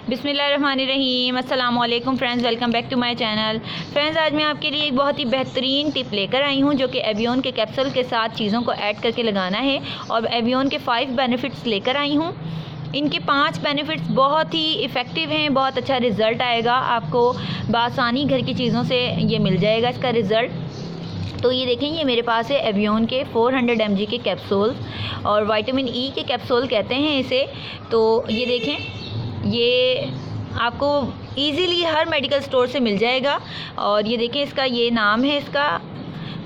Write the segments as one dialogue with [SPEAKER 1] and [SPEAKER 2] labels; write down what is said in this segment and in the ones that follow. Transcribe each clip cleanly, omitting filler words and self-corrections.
[SPEAKER 1] बिस्मिल्लाहिर्रहमानिर्रहीम। अस्सलाम वालेकुम friends, welcome back to my channel. Friends, आज मैं आपके लिए एक बहुत ही बेहतरीन टिप लेकर आई हूं जो कि एवियन के कैप्सूल के साथ चीज़ों को ऐड करके लगाना है और एवियन के 5 बेनिफिट्स लेकर आई हूं। इनके 5 बेनिफिट्स बहुत ही इफ़ेक्टिव हैं, बहुत अच्छा रिज़ल्ट आएगा आपको, बआसानी घर की चीज़ों से ये मिल जाएगा इसका रिज़ल्ट। तो ये देखें, ये मेरे पास है एवियन के 400 mg के कैप्सूल और विटामिन ई के कैप्सूल कहते हैं इसे। तो ये देखें, ये आपको इजीली हर मेडिकल स्टोर से मिल जाएगा और ये देखें, इसका ये नाम है, इसका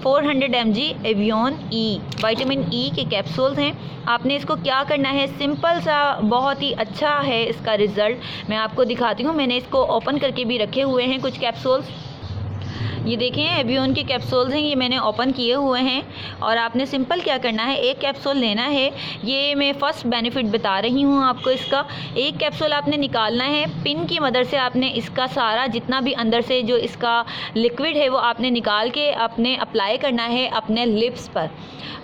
[SPEAKER 1] 400 mg avian E vitamin E के कैप्सूल्स हैं। आपने इसको क्या करना है, सिंपल सा, बहुत ही अच्छा है इसका रिज़ल्ट। मैं आपको दिखाती हूँ। मैंने इसको ओपन करके भी रखे हुए हैं कुछ कैप्सूल्स। ये देखें, एवियन के कैप्सूल्स हैं, ये मैंने ओपन किए हुए हैं। और आपने सिंपल क्या करना है, एक कैप्सूल लेना है। ये मैं फ़र्स्ट बेनिफिट बता रही हूँ आपको इसका। एक कैप्सूल आपने निकालना है, पिन की मदद से आपने इसका सारा जितना भी अंदर से जो इसका लिक्विड है वो आपने निकाल के आपने अप्लाई करना है अपने लिप्स पर।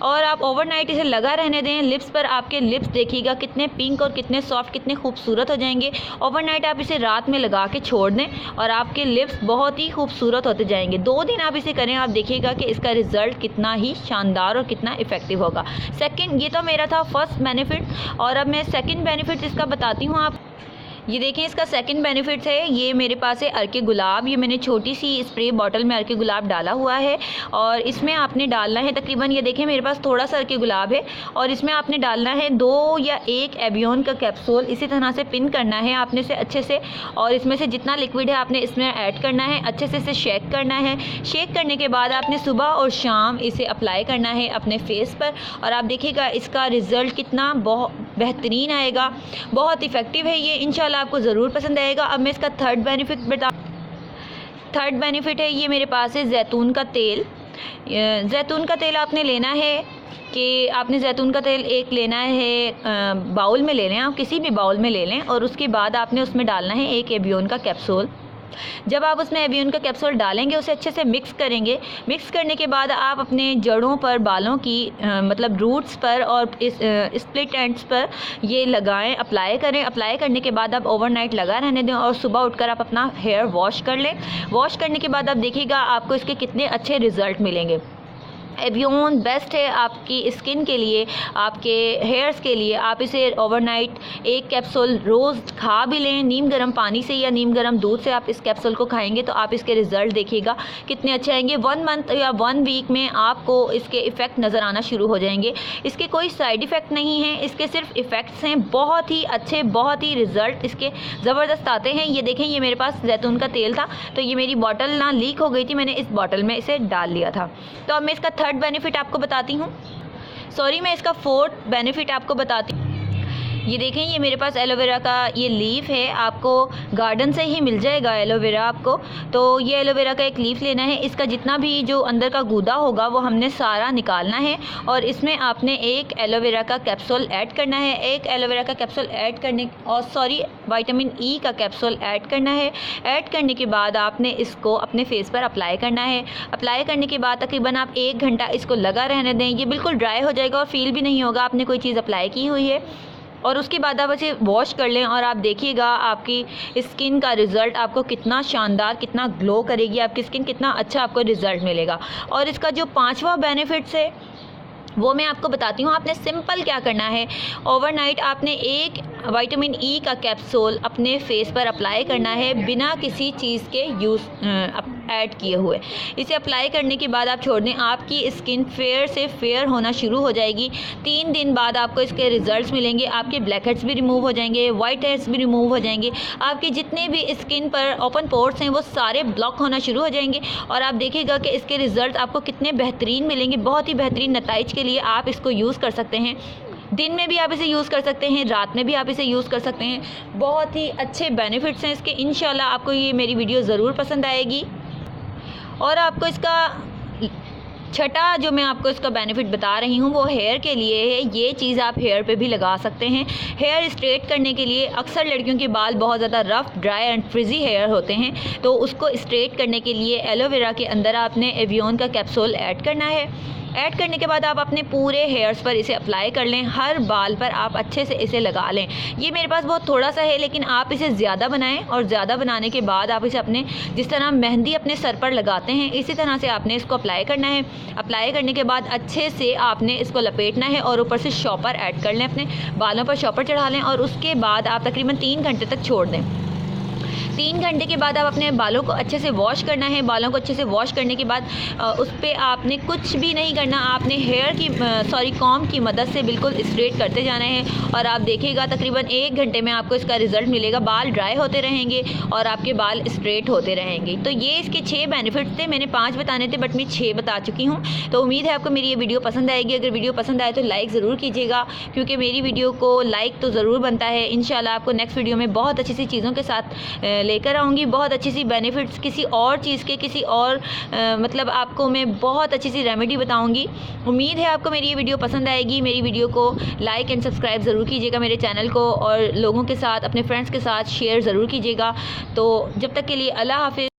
[SPEAKER 1] और आप ओवरनाइट इसे लगा रहने दें लिप्स पर। आपके लिप्स देखिएगा कितने पिंक और कितने सॉफ्ट, कितने खूबसूरत हो जाएंगे। ओवरनाइट आप इसे रात में लगा के छोड़ दें और आपके लिप्स बहुत ही खूबसूरत होते जाएंगे। 2 दिन आप इसे करें, आप देखिएगा कि इसका रिज़ल्ट कितना ही शानदार और कितना इफ़ेक्टिव होगा। सेकंड, ये तो मेरा था फर्स्ट बेनिफिट और अब मैं सेकंड बेनिफिट इसका बताती हूँ आप। ये देखें, इसका सेकंड बेनिफिट है, ये मेरे पास है अर्के गुलाब। ये मैंने छोटी सी स्प्रे बॉटल में अर्के गुलाब डाला हुआ है और इसमें आपने डालना है तकरीबन, ये देखें मेरे पास थोड़ा सा अर्के गुलाब है और इसमें आपने डालना है 2 या 1 एवियन का कैप्सूल। इसी तरह से पिन करना है आपने से अच्छे से और इसमें से जितना लिक्विड है आपने इसमें ऐड करना है, अच्छे से इसे शेक करना है। शेक करने के बाद आपने सुबह और शाम इसे अप्लाई करना है अपने फेस पर और आप देखिएगा इसका रिज़ल्ट कितना बहुत बेहतरीन आएगा। बहुत इफ़ेक्टिव है ये, इंशाल्लाह आपको ज़रूर पसंद आएगा। अब मैं इसका थर्ड बेनिफिट है, ये मेरे पास है जैतून का तेल। जैतून का तेल आपने लेना है कि आपने जैतून का तेल एक लेना है, बाउल में ले लें, आप किसी भी बाउल में ले लें और उसके बाद आपने उसमें डालना है 1 एवियन का कैप्सूल। जब आप उसमें एवियन का कैप्सूल डालेंगे उसे अच्छे से मिक्स करेंगे। मिक्स करने के बाद आप अपने जड़ों पर, बालों की मतलब रूट्स पर और इस स्प्लिट एंड्स पर ये लगाएं, अप्लाई करें। अप्लाई करने के बाद आप ओवरनाइट लगा रहने दें और सुबह उठकर आप अपना हेयर वॉश कर लें। वॉश करने के बाद आप देखिएगा आपको इसके कितने अच्छे रिज़ल्ट मिलेंगे। एवियन बेस्ट है आपकी स्किन के लिए, आपके हेयर्स के लिए। आप इसे ओवरनाइट 1 कैप्सूल रोज़ खा भी लें, नीम गर्म पानी से या नीम गर्म दूध से आप इस कैप्सूल को खाएंगे तो आप इसके रिज़ल्ट देखिएगा कितने अच्छे आएंगे। 1 मंथ या 1 वीक में आपको इसके इफ़ेक्ट नज़र आना शुरू हो जाएंगे। इसके कोई साइड इफ़ेक्ट नहीं है, इसके सिर्फ इफ़ेक्ट्स हैं। बहुत ही अच्छे, बहुत ही रिज़ल्ट इसके ज़बरदस्त आते हैं। ये देखें, ये मेरे पास जैतून का तेल था तो ये मेरी बॉटल ना लीक हो गई थी, मैंने इस बॉटल में इसे डाल लिया था। तो अब मैं इसका थर्ड बेनिफिट आपको बताती हूँ, मैं इसका 4th बेनिफिट आपको बताती हूँ। ये देखें, ये मेरे पास एलोवेरा का ये लीफ है, आपको गार्डन से ही मिल जाएगा एलोवेरा आपको। तो ये एलोवेरा का एक लीफ लेना है, इसका जितना भी जो अंदर का गूदा होगा वो हमने सारा निकालना है और इसमें आपने 1 एलोवेरा का कैप्सूल ऐड करना है। 1 एलोवेरा का कैप्सूल ऐड करने विटामिन ई का कैप्सूल ऐड करना है। ऐड करने के बाद आपने इसको अपने फेस पर अप्लाई करना है। अप्लाई करने के बाद तकरीबन आप 1 घंटा इसको लगा रहने दें। ये बिल्कुल ड्राई हो जाएगा और फील भी नहीं होगा आपने कोई चीज़ अप्लाई की हुई है। और उसके बाद आप इसे वॉश कर लें और आप देखिएगा आपकी स्किन का रिज़ल्ट आपको कितना शानदार, कितना ग्लो करेगी आपकी स्किन, कितना अच्छा आपको रिज़ल्ट मिलेगा। और इसका जो 5वां बेनिफिट्स है वो मैं आपको बताती हूँ। आपने सिंपल क्या करना है, ओवरनाइट आपने 1 विटामिन ई का कैप्सूल अपने फेस पर अप्लाई करना है बिना किसी चीज़ के ऐड किए हुए। इसे अप्लाई करने के बाद आप छोड़ दें, आपकी स्किन फेयर से फेयर होना शुरू हो जाएगी। 3 दिन बाद आपको इसके रिज़ल्ट्स मिलेंगे। आपके ब्लैक हेड्स भी रिमूव हो जाएंगे, वाइट हेड्स भी रिमूव हो जाएंगे। आपके जितने भी स्किन पर ओपन पोर्स हैं वो सारे ब्लॉक होना शुरू हो जाएंगे और आप देखिएगा कि इसके रिज़ल्ट आपको कितने बेहतरीन मिलेंगे। बहुत ही बेहतरीन नताइज के लिए आप इसको यूज़ कर सकते हैं। दिन में भी आप इसे यूज़ कर सकते हैं, रात में भी आप इसे यूज़ कर सकते हैं। बहुत ही अच्छे बेनिफिट्स हैं इसके। इंशाल्लाह आपको ये मेरी वीडियो ज़रूर पसंद आएगी। और आपको इसका छठा जो मैं आपको इसका बेनिफिट बता रही हूँ वो हेयर के लिए है। ये चीज़ आप हेयर पे भी लगा सकते हैं। हेयर स्ट्रेट करने के लिए अक्सर लड़कियों के बाल बहुत ज़्यादा rough, dry and frizzy hair होते हैं, तो उसको स्ट्रेट करने के लिए एलोवेरा के अंदर आपने एवियन का कैप्सूल ऐड करना है। ऐड करने के बाद आप अपने पूरे हेयर्स पर इसे अप्लाई कर लें, हर बाल पर आप अच्छे से इसे लगा लें। ये मेरे पास बहुत थोड़ा सा है, लेकिन आप इसे ज़्यादा बनाएं और ज़्यादा बनाने के बाद आप इसे अपने, जिस तरह मेहंदी अपने सर पर लगाते हैं, इसी तरह से आपने इसको अप्लाई करना है। अप्लाई करने के बाद अच्छे से आपने इसको लपेटना है और ऊपर से शॉपर ऐड कर लें, अपने बालों पर शॉपर चढ़ा लें और उसके बाद आप तकरीबन 3 घंटे तक छोड़ दें। 3 घंटे के बाद आप अपने बालों को अच्छे से वॉश करना है। बालों को अच्छे से वॉश करने के बाद उस पर आपने कुछ भी नहीं करना, आपने कॉम्ब की मदद से बिल्कुल स्ट्रेट करते जाना है और आप देखिएगा तकरीबन 1 घंटे में आपको इसका रिज़ल्ट मिलेगा। बाल ड्राई होते रहेंगे और आपके बाल स्ट्रेट होते रहेंगे। तो ये इसके 6 बेनिफिट्स थे। मैंने 5 बताने थे बट मैं 6 बता चुकी हूँ। तो उम्मीद है आपको मेरी ये वीडियो पसंद आएगी। अगर वीडियो पसंद आए तो लाइक ज़रूर कीजिएगा, क्योंकि मेरी वीडियो को लाइक तो ज़रूर बनता है। इंशाल्लाह आपको नेक्स्ट वीडियो में बहुत अच्छी सी चीज़ों के साथ लेकर आऊँगी, बहुत अच्छी सी बेनिफिट्स किसी और चीज़ के, किसी और मतलब आपको मैं बहुत अच्छी सी रेमेडी बताऊँगी। उम्मीद है आपको मेरी ये वीडियो पसंद आएगी। मेरी वीडियो को लाइक एंड सब्सक्राइब ज़रूर कीजिएगा मेरे चैनल को, और लोगों के साथ, अपने फ्रेंड्स के साथ शेयर ज़रूर कीजिएगा। तो जब तक के लिए अल्लाह हाफ़िज़।